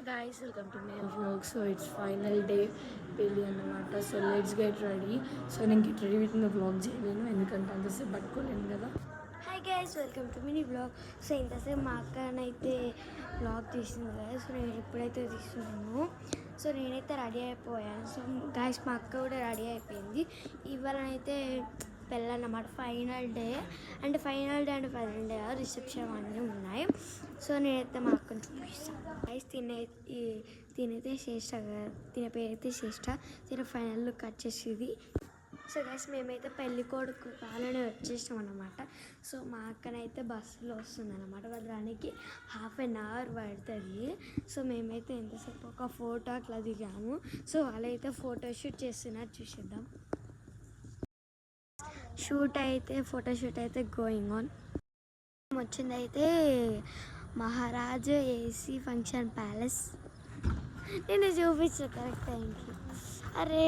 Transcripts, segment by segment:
Guys, welcome to my vlog. So it's final day పెళ్ళి అన్నమాట. So let's get ready. So నేను get ready with నా vlog చేయలేను ఎందుకంటే అంతసేపు పట్టుకోలేను కదా. Hi guys, welcome to mini blog. So ఇంతసేపు మా అక్కనైతే బ్లాగ్ తీసింది కదా. సో నేను ఎప్పుడైతే తీస్తున్నాను సో నేనైతే రెడీ అయిపోయాను. సో గైస్ మా అక్క కూడా రెడీ అయిపోయింది. ఇవాళనైతే పెళ్ళి అన్నమాట, final day and final day and final day reception అన్నీ ఉన్నాయి. సో నేనైతే మా అక్కని చూపిస్తాను. గైస్ తినైతే శ్రేష్ట కదా, తిన పేరైతే శ్రేష్ట. తిన ఫైనల్ లుక్ వచ్చేసింది. సో గైస్ మేమైతే పెళ్ళి కొడుకు కాలనే వచ్చేసాం అన్నమాట. సో మా అక్కనైతే బస్సులో వస్తుంది అన్నమాట. వాళ్ళకి ½ అవర్ పడుతుంది. సో మేమైతే ఎంతసేపు ఒక ఫోటో అట్లా దిగాము. సో వాళ్ళైతే ఫోటోషూట్ చేస్తున్నారు, చూసేద్దాం. ఫోటోషూట్ అయితే గోయింగ్ ఆన్. వచ్చిందైతే మహారాజ్ ఏసీ ఫంక్షన్ ప్యాలెస్. నేను చూపించు కరెక్ట్ టైంకి. అరే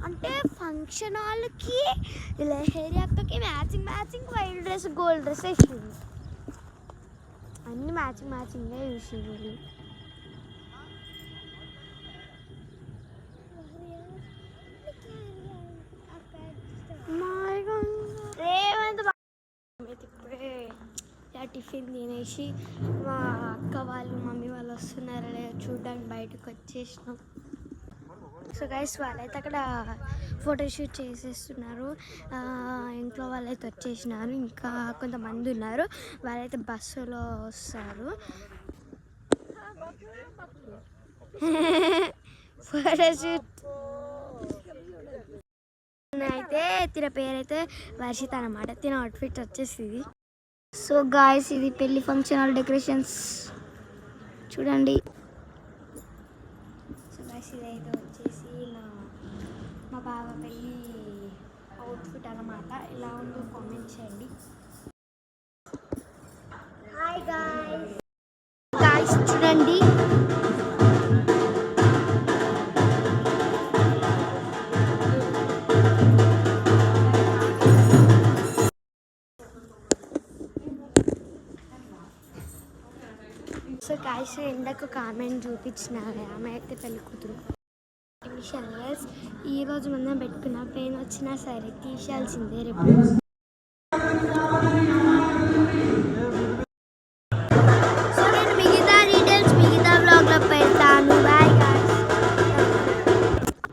అంటే ఫంక్షన్ హాల్కి లహరి అక్కకి matching white dress gold dress వేసింది. అన్నీ మ్యాచింగ్గా చూసేది. ఇప్పుడే టిఫిన్ తినేసి మా అక్క వాళ్ళు మమ్మీ వాళ్ళు వస్తున్నారు చూడడానికి బయటకు వచ్చేసినాం. సో గైస్ వాళ్ళైతే అక్కడ ఫోటోషూట్ చేసేస్తున్నారు. ఇంట్లో వాళ్ళైతే వచ్చేసినారు, ఇంకా కొంతమంది ఉన్నారు. వాళ్ళైతే బస్సులో వస్తారు. ఫోటోషూట్ అయితే తిన పేరైతే వర్షిత అనమాట. తిన అవుట్ఫిట్ వచ్చేసింది. సో గాయస్ ఇది పెళ్లి ఫంక్షన్ హాల్ డెకరేషన్స్ చూడండి. సో గాయస్ ఇదైతే వచ్చేసి మా బావ పెళ్ళి అవుట్ఫిట్ అన్నమాట. ఇలా ఉందో కామెంట్ చేయండి. హాయ్ గాయస్ చూడండి. సో గాయస్ ఇందాక ఒక ఆమెను చూపించినారు, ఆమె అయితే పెళ్లి కూతురు. ఈరోజు మనం పెట్టుకున్న పెయిన్ వచ్చినా సరే తీసేయాల్సిందే రేపు.